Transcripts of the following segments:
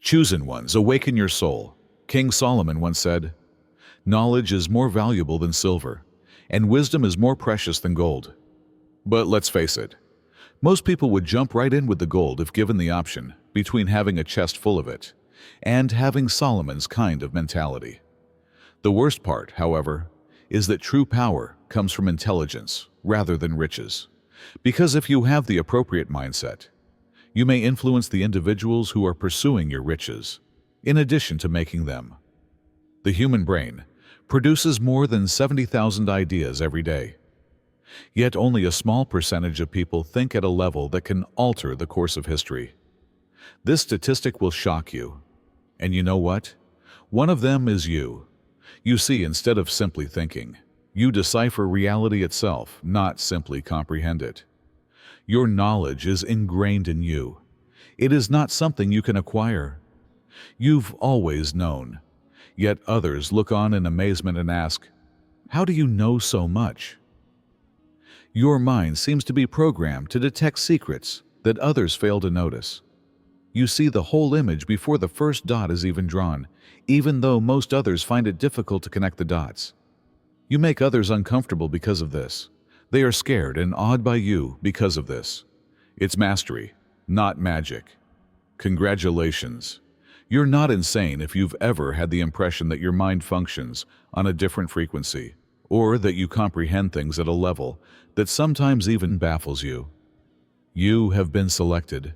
Chosen ones, awaken your soul. King Solomon once said, "Knowledge is more valuable than silver, and wisdom is more precious than gold." But let's face it, most people would jump right in with the gold if given the option between having a chest full of it and having Solomon's kind of mentality. The worst part, however, is that true power comes from intelligence rather than riches. Because if you have the appropriate mindset, you may influence the individuals who are pursuing your riches, in addition to making them. The human brain produces more than 70,000 ideas every day. Yet only a small percentage of people think at a level that can alter the course of history. This statistic will shock you. And you know what? One of them is you. You see, instead of simply thinking, you decipher reality itself, not simply comprehend it. Your knowledge is ingrained in you. It is not something you can acquire. You've always known. Yet others look on in amazement and ask, "How do you know so much?" Your mind seems to be programmed to detect secrets that others fail to notice. You see the whole image before the first dot is even drawn, even though most others find it difficult to connect the dots. You make others uncomfortable because of this. They are scared and awed by you because of this. It's mastery, not magic. Congratulations. You're not insane if you've ever had the impression that your mind functions on a different frequency, or that you comprehend things at a level that sometimes even baffles you. You have been selected.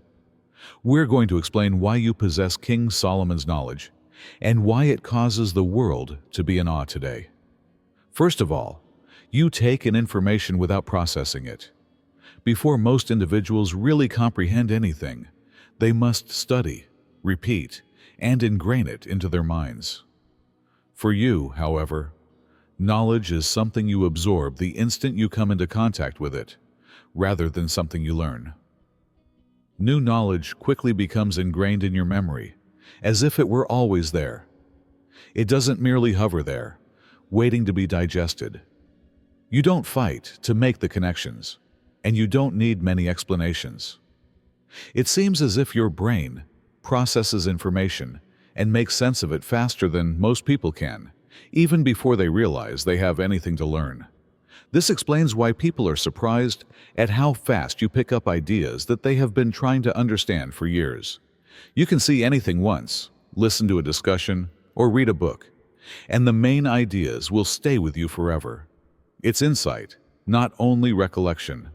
We're going to explain why you possess King Solomon's knowledge and why it causes the world to be in awe today. First of all, you take in information without processing it. Before most individuals really comprehend anything, they must study, repeat, and ingrain it into their minds. For you, however, knowledge is something you absorb the instant you come into contact with it, rather than something you learn. New knowledge quickly becomes ingrained in your memory, as if it were always there. It doesn't merely hover there, waiting to be digested. You don't fight to make the connections, and you don't need many explanations. It seems as if your brain processes information and makes sense of it faster than most people can, even before they realize they have anything to learn. This explains why people are surprised at how fast you pick up ideas that they have been trying to understand for years. You can see anything once, listen to a discussion, or read a book, and the main ideas will stay with you forever. It's insight, not only recollection.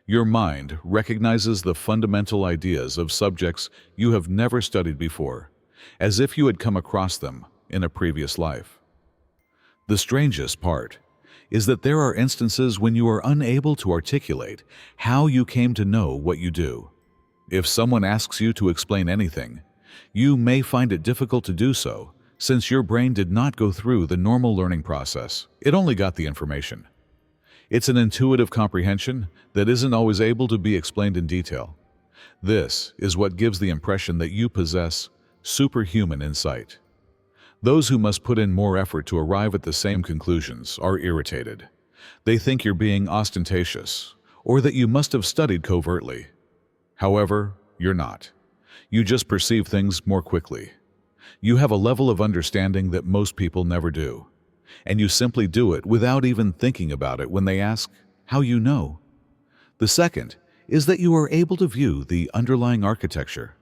Your mind recognizes the fundamental ideas of subjects you have never studied before, as if you had come across them in a previous life. The strangest part is that there are instances when you are unable to articulate how you came to know what you do. If someone asks you to explain anything, you may find it difficult to do so, since your brain did not go through the normal learning process. It only got the information. It's an intuitive comprehension that isn't always able to be explained in detail. This is what gives the impression that you possess superhuman insight. Those who must put in more effort to arrive at the same conclusions are irritated. They think you're being ostentatious, or that you must have studied covertly. However, you're not. You just perceive things more quickly. You have a level of understanding that most people never do, and you simply do it without even thinking about it when they ask how you know. The second is that you are able to view the underlying architecture.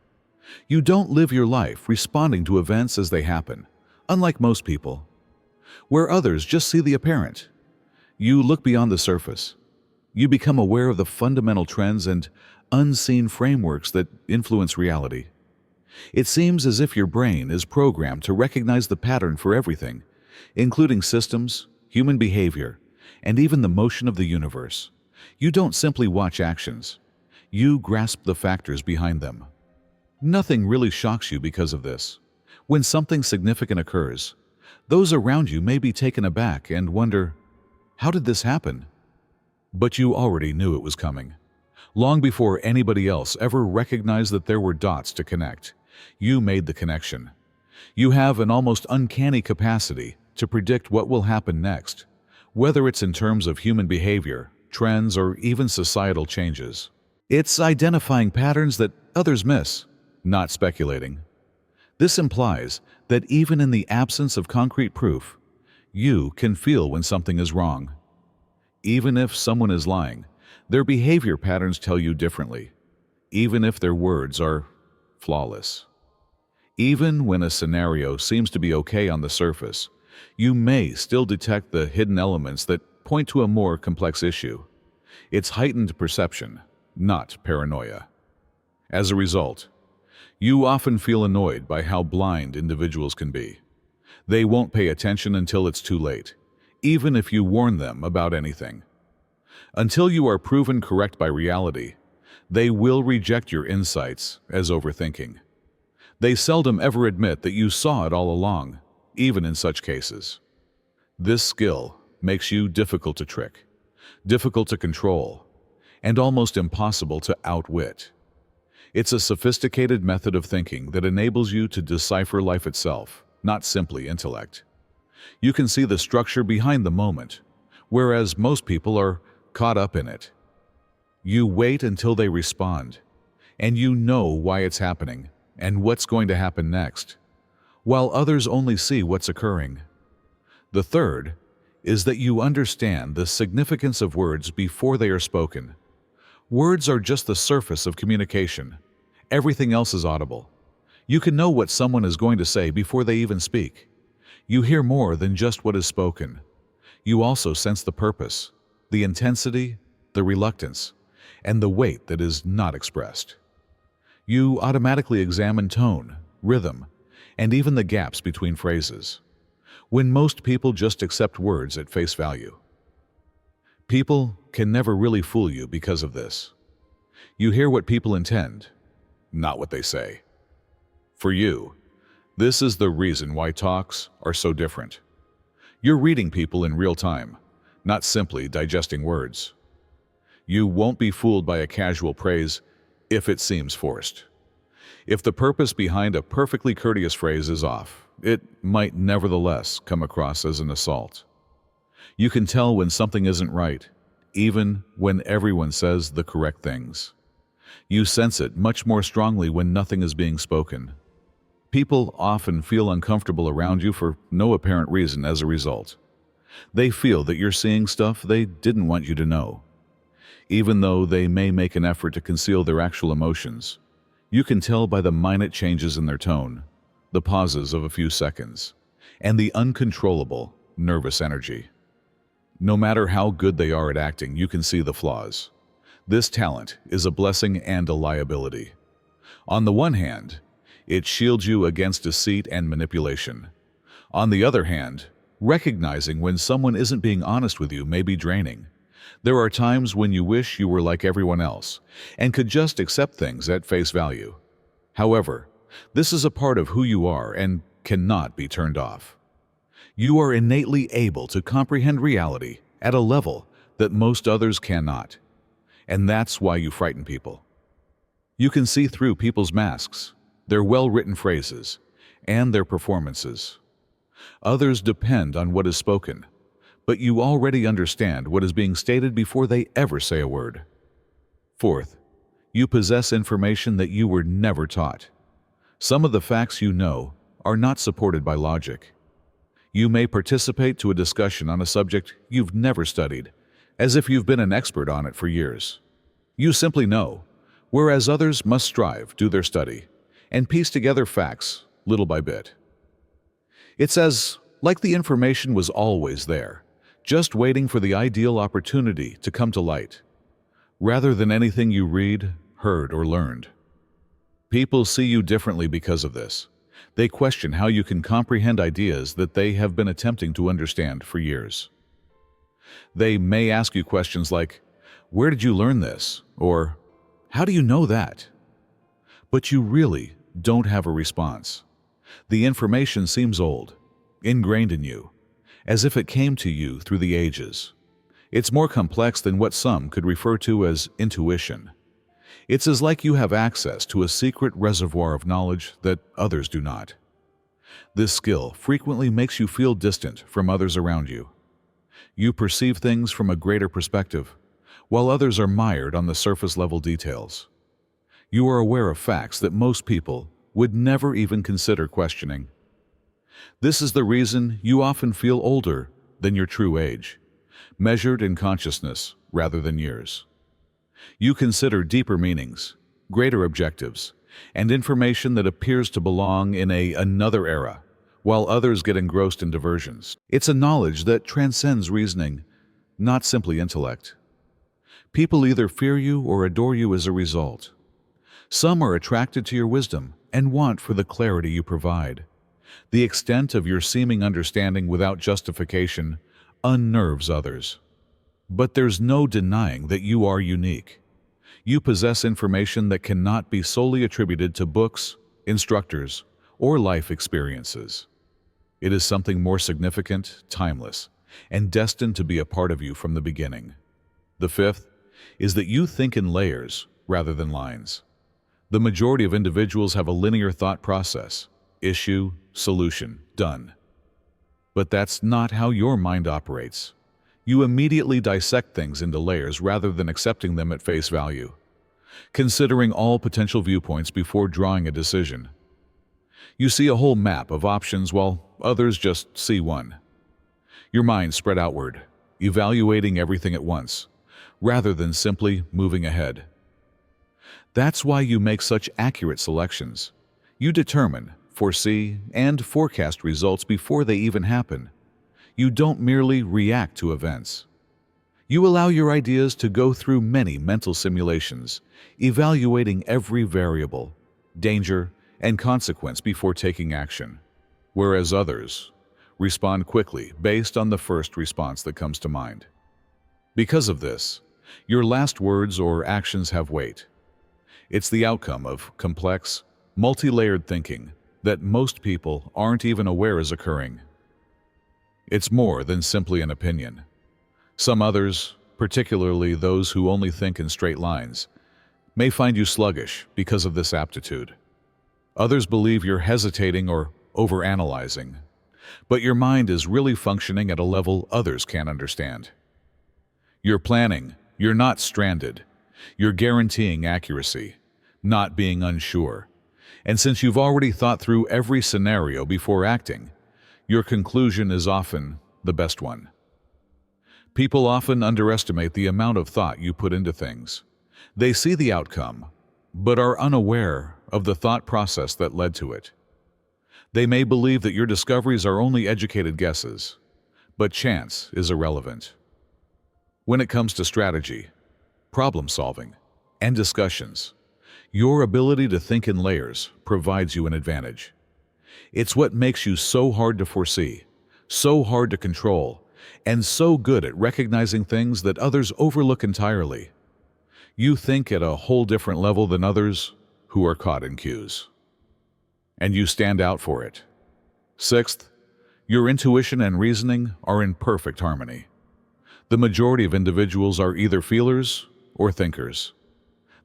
You don't live your life responding to events as they happen, unlike most people, where others just see the apparent. You look beyond the surface. You become aware of the fundamental trends and unseen frameworks that influence reality. It seems as if your brain is programmed to recognize the pattern for everything, including systems, human behavior, and even the motion of the universe. You don't simply watch actions. You grasp the factors behind them. Nothing really shocks you because of this. When something significant occurs, those around you may be taken aback and wonder, "How did this happen?" But you already knew it was coming. Long before anybody else ever recognized that there were dots to connect, you made the connection. You have an almost uncanny capacity to predict what will happen next, whether it's in terms of human behavior, trends, or even societal changes. It's identifying patterns that others miss, not speculating. This implies that even in the absence of concrete proof, you can feel when something is wrong. Even if someone is lying, their behavior patterns tell you differently, even if their words are flawless. Even when a scenario seems to be okay on the surface, you may still detect the hidden elements that point to a more complex issue. It's heightened perception, not paranoia. As a result, you often feel annoyed by how blind individuals can be. They won't pay attention until it's too late, even if you warn them about anything. Until you are proven correct by reality, they will reject your insights as overthinking. They seldom ever admit that you saw it all along, even in such cases. This skill makes you difficult to trick, difficult to control, and almost impossible to outwit. It's a sophisticated method of thinking that enables you to decipher life itself, not simply intellect. You can see the structure behind the moment, whereas most people are caught up in it. You wait until they respond, and you know why it's happening and what's going to happen next, while others only see what's occurring. The third is that you understand the significance of words before they are spoken. Words are just the surface of communication. Everything else is audible. You can know what someone is going to say before they even speak. You hear more than just what is spoken. You also sense the purpose, the intensity, the reluctance, and the weight that is not expressed. You automatically examine tone, rhythm, and even the gaps between phrases, when most people just accept words at face value. People can never really fool you because of this. You hear what people intend, not what they say. For you, this is the reason why talks are so different. You're reading people in real time, not simply digesting words. You won't be fooled by a casual praise if it seems forced. If the purpose behind a perfectly courteous phrase is off, it might nevertheless come across as an assault. You can tell when something isn't right, even when everyone says the correct things. You sense it much more strongly when nothing is being spoken. People often feel uncomfortable around you for no apparent reason as a result. They feel that you're seeing stuff they didn't want you to know. Even though they may make an effort to conceal their actual emotions, you can tell by the minute changes in their tone, the pauses of a few seconds, and the uncontrollable, nervous energy. No matter how good they are at acting, you can see the flaws. This talent is a blessing and a liability. On the one hand, it shields you against deceit and manipulation. On the other hand, recognizing when someone isn't being honest with you may be draining. There are times when you wish you were like everyone else and could just accept things at face value. However, this is a part of who you are and cannot be turned off. You are innately able to comprehend reality at a level that most others cannot. And that's why you frighten people. You can see through people's masks, their well-written phrases, and their performances. Others depend on what is spoken, but you already understand what is being stated before they ever say a word. Fourth, you possess information that you were never taught. Some of the facts you know are not supported by logic. You may participate to a discussion on a subject you've never studied, as if you've been an expert on it for years. You simply know, whereas others must strive, do their study, and piece together facts little by bit. It's as like the information was always there, just waiting for the ideal opportunity to come to light, rather than anything you read, heard, or learned. People see you differently because of this. They question how you can comprehend ideas that they have been attempting to understand for years. They may ask you questions like, "Where did you learn this?" or "How do you know that?" But you really don't have a response. The information seems old, ingrained in you, as if it came to you through the ages. It's more complex than what some could refer to as intuition. It's as like you have access to a secret reservoir of knowledge that others do not. This skill frequently makes you feel distant from others around you. You perceive things from a greater perspective, while others are mired on the surface-level details. You are aware of facts that most people would never even consider questioning. This is the reason you often feel older than your true age, measured in consciousness rather than years. You consider deeper meanings, greater objectives, and information that appears to belong in another era, while others get engrossed in diversions. It's a knowledge that transcends reasoning, not simply intellect. People either fear you or adore you as a result. Some are attracted to your wisdom and want for the clarity you provide. The extent of your seeming understanding without justification unnerves others. But there's no denying that you are unique. You possess information that cannot be solely attributed to books, instructors, or life experiences. It is something more significant, timeless, and destined to be a part of you from the beginning. The fifth is that you think in layers rather than lines. The majority of individuals have a linear thought process: issue, solution, done. But that's not how your mind operates. You immediately dissect things into layers rather than accepting them at face value, considering all potential viewpoints before drawing a decision. You see a whole map of options while others just see one. Your mind spread outward, evaluating everything at once, rather than simply moving ahead. That's why you make such accurate selections. You determine, foresee, and forecast results before they even happen. You don't merely react to events. You allow your ideas to go through many mental simulations, evaluating every variable, danger, and consequence before taking action, whereas others respond quickly based on the first response that comes to mind. Because of this, your last words or actions have weight. It's the outcome of complex, multi-layered thinking that most people aren't even aware is occurring. It's more than simply an opinion. Some others, particularly those who only think in straight lines, may find you sluggish because of this aptitude. Others believe you're hesitating or overanalyzing, but your mind is really functioning at a level others can't understand. You're planning, you're not stranded. You're guaranteeing accuracy, not being unsure. And since you've already thought through every scenario before acting, your conclusion is often the best one. People often underestimate the amount of thought you put into things. They see the outcome, but are unaware of the thought process that led to it. They may believe that your discoveries are only educated guesses, but chance is irrelevant. When it comes to strategy, problem solving, and discussions, your ability to think in layers provides you an advantage. It's what makes you so hard to foresee, so hard to control, and so good at recognizing things that others overlook entirely. You think at a whole different level than others who are caught in cues. And you stand out for it. Sixth, your intuition and reasoning are in perfect harmony. The majority of individuals are either feelers or thinkers.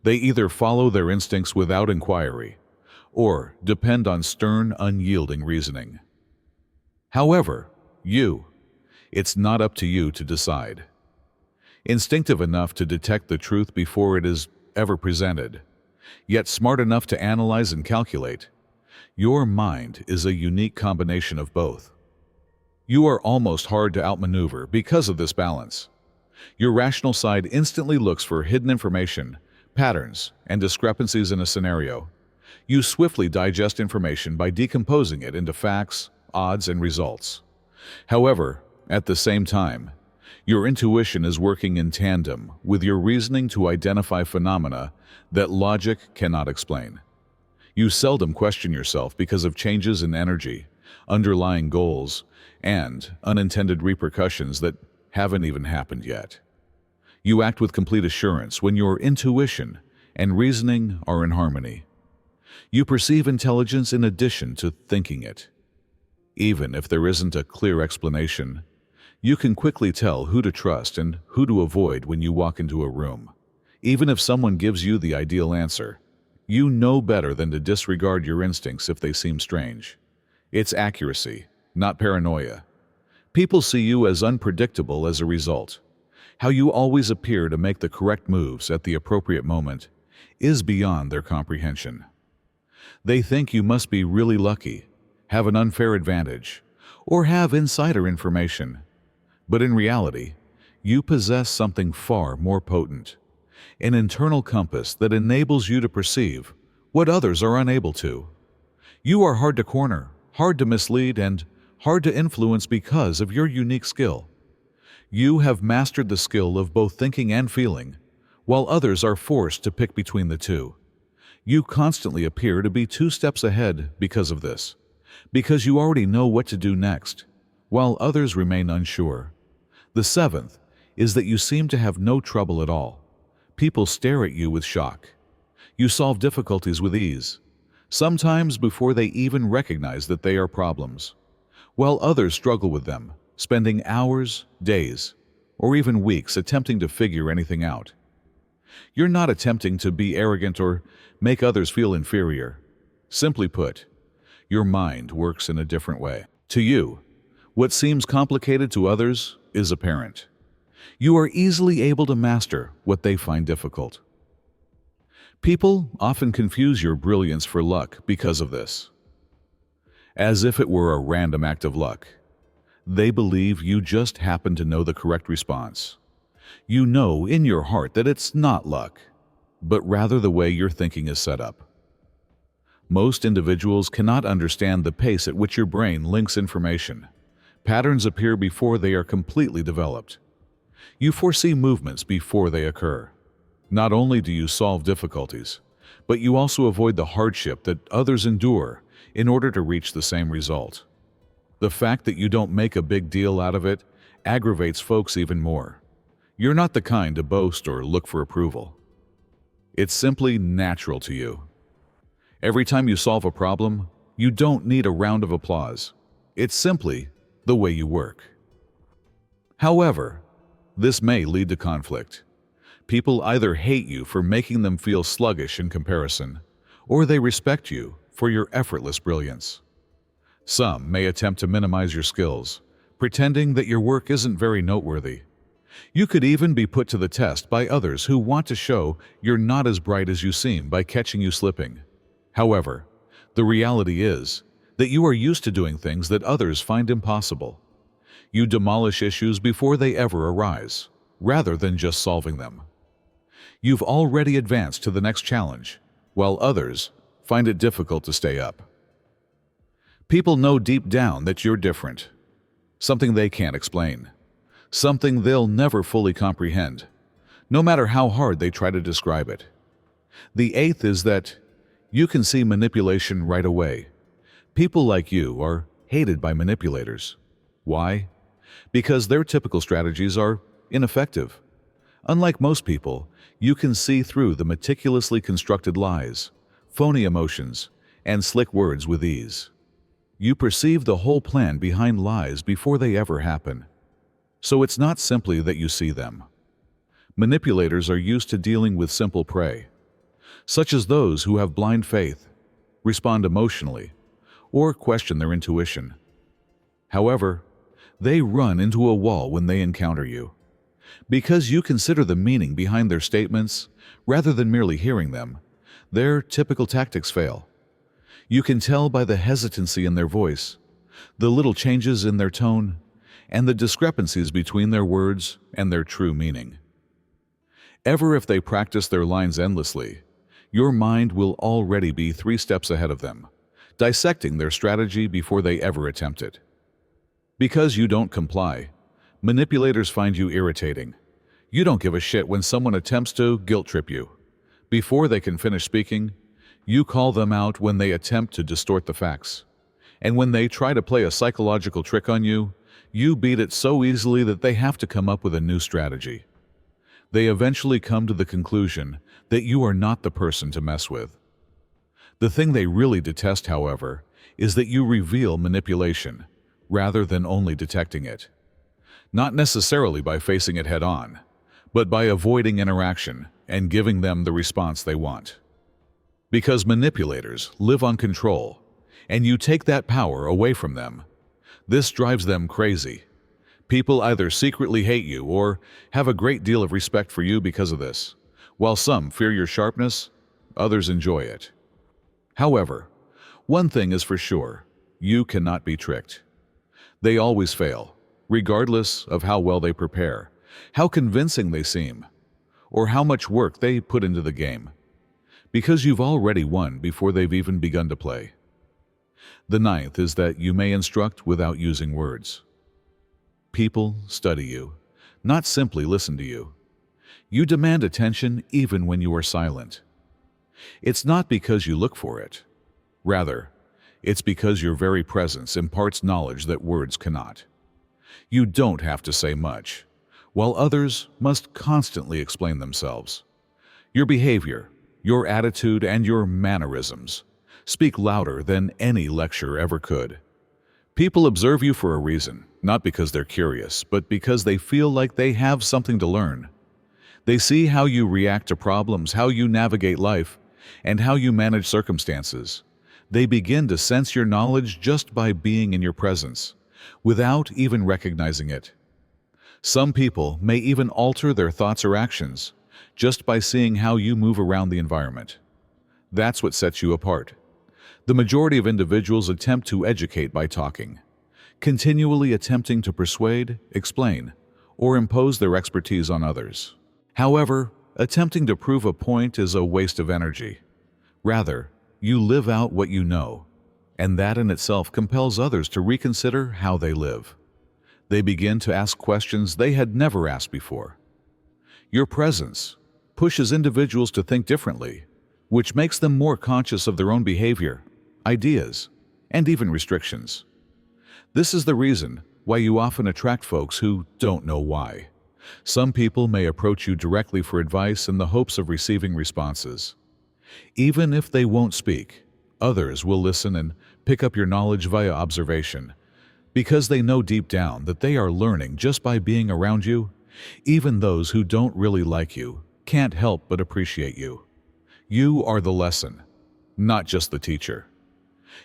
They either follow their instincts without inquiry or depend on stern, unyielding reasoning. However, it's not up to you to decide. Instinctive enough to detect the truth before it is ever presented, yet smart enough to analyze and calculate, your mind is a unique combination of both. You are almost hard to outmaneuver because of this balance. Your rational side instantly looks for hidden information, patterns, and discrepancies in a scenario. You swiftly digest information by decomposing it into facts, odds, and results. However, at the same time, your intuition is working in tandem with your reasoning to identify phenomena that logic cannot explain. You seldom question yourself because of changes in energy, underlying goals, and unintended repercussions that haven't even happened yet. You act with complete assurance when your intuition and reasoning are in harmony. You perceive intelligence in addition to thinking it. Even if there isn't a clear explanation, you can quickly tell who to trust and who to avoid when you walk into a room. Even if someone gives you the ideal answer, you know better than to disregard your instincts if they seem strange. It's accuracy, not paranoia. People see you as unpredictable as a result. How you always appear to make the correct moves at the appropriate moment is beyond their comprehension. They think you must be really lucky, have an unfair advantage, or have insider information. But in reality, you possess something far more potent, an internal compass that enables you to perceive what others are unable to. You are hard to corner, hard to mislead, and hard to influence because of your unique skill. You have mastered the skill of both thinking and feeling, while others are forced to pick between the two. You constantly appear to be 2 steps ahead because of this, because you already know what to do next, while others remain unsure. The seventh is that you seem to have no trouble at all. People stare at you with shock. You solve difficulties with ease, sometimes before they even recognize that they are problems, while others struggle with them, spending hours, days, or even weeks attempting to figure anything out. You're not attempting to be arrogant or make others feel inferior. Simply put, your mind works in a different way. To you, what seems complicated to others is apparent. You are easily able to master what they find difficult. People often confuse your brilliance for luck because of this. As if it were a random act of luck. They believe you just happen to know the correct response. You know in your heart that it's not luck, but rather the way your thinking is set up. Most individuals cannot understand the pace at which your brain links information. Patterns appear before they are completely developed. You foresee movements before they occur. Not only do you solve difficulties, but you also avoid the hardship that others endure in order to reach the same result. The fact that you don't make a big deal out of it aggravates folks even more. You're not the kind to boast or look for approval. It's simply natural to you. Every time you solve a problem, you don't need a round of applause. It's simply the way you work. However, this may lead to conflict. People either hate you for making them feel sluggish in comparison, or they respect you for your effortless brilliance. Some may attempt to minimize your skills, pretending that your work isn't very noteworthy. You could even be put to the test by others who want to show you're not as bright as you seem by catching you slipping. However, the reality is that you are used to doing things that others find impossible. You demolish issues before they ever arise, rather than just solving them. You've already advanced to the next challenge, while others find it difficult to stay up. People know deep down that you're different, something they can't explain, something they'll never fully comprehend, no matter how hard they try to describe it. The eighth is that you can see manipulation right away. People like you are hated by manipulators. Why? Because their typical strategies are ineffective. Unlike most people, you can see through the meticulously constructed lies, phony emotions, and slick words with ease. You perceive the whole plan behind lies before they ever happen. So it's not simply that you see them. Manipulators are used to dealing with simple prey, such as those who have blind faith, respond emotionally, or question their intuition. However, they run into a wall when they encounter you. Because you consider the meaning behind their statements rather than merely hearing them, their typical tactics fail. You can tell by the hesitancy in their voice, the little changes in their tone, and the discrepancies between their words and their true meaning. Ever if they practice their lines endlessly, your mind will already be 3 steps ahead of them, dissecting their strategy before they ever attempt it. Because you don't comply, manipulators find you irritating. You don't give a shit when someone attempts to guilt trip you. Before they can finish speaking, you call them out when they attempt to distort the facts. And when they try to play a psychological trick on you, you beat it so easily that they have to come up with a new strategy. They eventually come to the conclusion that you are not the person to mess with. The thing they really detest, however, is that you reveal manipulation, rather than only detecting it. Not necessarily by facing it head-on, but by avoiding interaction and giving them the response they want. Because manipulators live on control, and you take that power away from them. This drives them crazy. People either secretly hate you or have a great deal of respect for you because of this. While some fear your sharpness, others enjoy it. However, one thing is for sure, you cannot be tricked. They always fail, regardless of how well they prepare, how convincing they seem, or how much work they put into the game, because you've already won before they've even begun to play. The ninth is that you may instruct without using words. People study you, not simply listen to you. You demand attention even when you are silent. It's not because you look for it. Rather, it's because your very presence imparts knowledge that words cannot. You don't have to say much, while others must constantly explain themselves. Your behavior, your attitude, and your mannerisms speak louder than any lecture ever could. People observe you for a reason, not because they're curious, but because they feel like they have something to learn. They see how you react to problems, how you navigate life, and how you manage circumstances. They begin to sense your knowledge just by being in your presence, without even recognizing it. Some people may even alter their thoughts or actions just by seeing how you move around the environment. That's what sets you apart. The majority of individuals attempt to educate by talking, continually attempting to persuade, explain, or impose their expertise on others. However, attempting to prove a point is a waste of energy. Rather, you live out what you know, and that in itself compels others to reconsider how they live. They begin to ask questions they had never asked before. Your presence pushes individuals to think differently, which makes them more conscious of their own behavior, ideas, and even restrictions. This is the reason why you often attract folks who don't know why. Some people may approach you directly for advice in the hopes of receiving responses. Even if they won't speak, others will listen and pick up your knowledge via observation, because they know deep down that they are learning just by being around you. Even those who don't really like you can't help but appreciate you. You are the lesson, not just the teacher.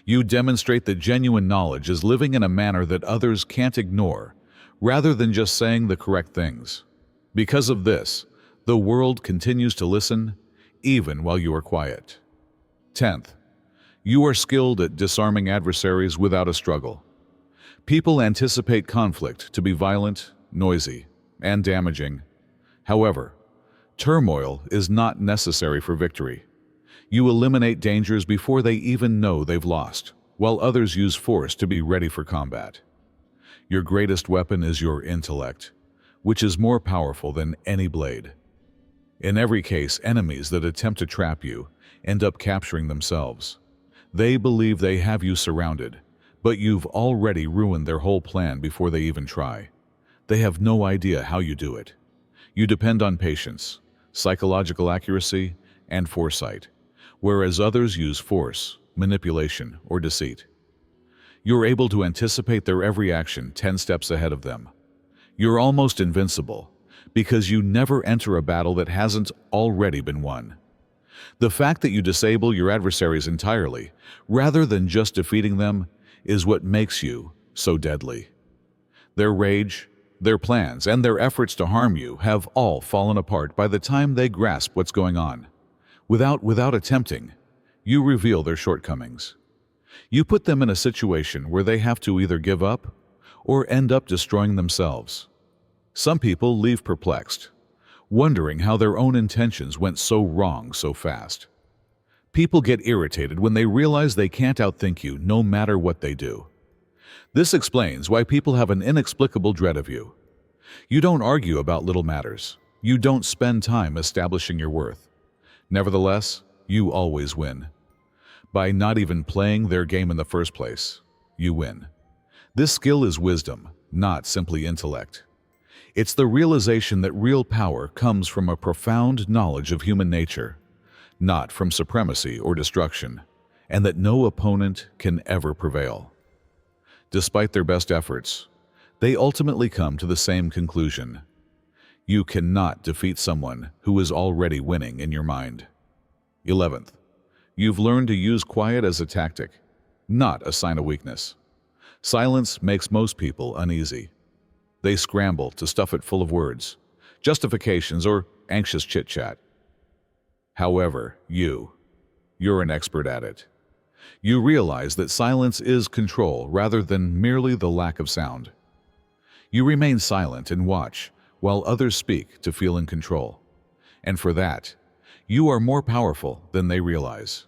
You demonstrate that genuine knowledge is living in a manner that others can't ignore, rather than just saying the correct things. Because of this, the world continues to listen, even while you are quiet. 10th, you are skilled at disarming adversaries without a struggle. People anticipate conflict to be violent, noisy, and damaging. However, turmoil is not necessary for victory. You eliminate dangers before they even know they've lost, while others use force to be ready for combat. Your greatest weapon is your intellect, which is more powerful than any blade. In every case, enemies that attempt to trap you end up capturing themselves. They believe they have you surrounded, but you've already ruined their whole plan before they even try. They have no idea how you do it. You depend on patience, psychological accuracy, and foresight, whereas others use force, manipulation, or deceit. You're able to anticipate their every action 10 steps ahead of them. You're almost invincible, because you never enter a battle that hasn't already been won. The fact that you disable your adversaries entirely, rather than just defeating them, is what makes you so deadly. Their rage, their plans, and their efforts to harm you have all fallen apart by the time they grasp what's going on. Without attempting, you reveal their shortcomings. You put them in a situation where they have to either give up or end up destroying themselves. Some people leave perplexed, wondering how their own intentions went so wrong so fast. People get irritated when they realize they can't outthink you no matter what they do. This explains why people have an inexplicable dread of you. You don't argue about little matters. You don't spend time establishing your worth. Nevertheless, you always win. By not even playing their game in the first place, you win. This skill is wisdom, not simply intellect. It's the realization that real power comes from a profound knowledge of human nature, not from supremacy or destruction, and that no opponent can ever prevail. Despite their best efforts, they ultimately come to the same conclusion. You cannot defeat someone who is already winning in your mind. 11th, you've learned to use quiet as a tactic, not a sign of weakness. Silence makes most people uneasy. They scramble to stuff it full of words, justifications, or anxious chit-chat. However, you're an expert at it. You realize that silence is control rather than merely the lack of sound. You remain silent and watch while others speak to feel in control. And for that, you are more powerful than they realize.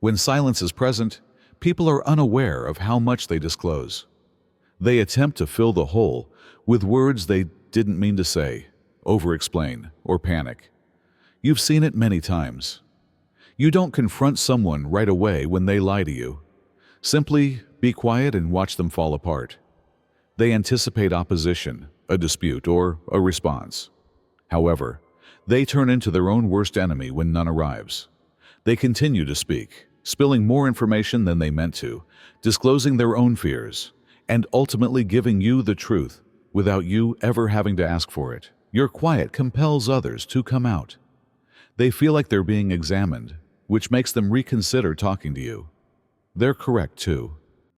When silence is present, people are unaware of how much they disclose. They attempt to fill the hole with words they didn't mean to say, over-explain, or panic. You've seen it many times. You don't confront someone right away when they lie to you. Simply be quiet and watch them fall apart. They anticipate opposition, a dispute, or a response. However, they turn into their own worst enemy when none arrives. They continue to speak, spilling more information than they meant to, disclosing their own fears, and ultimately giving you the truth without you ever having to ask for it. Your quiet compels others to come out. They feel like they're being examined, which makes them reconsider talking to you. They're correct too.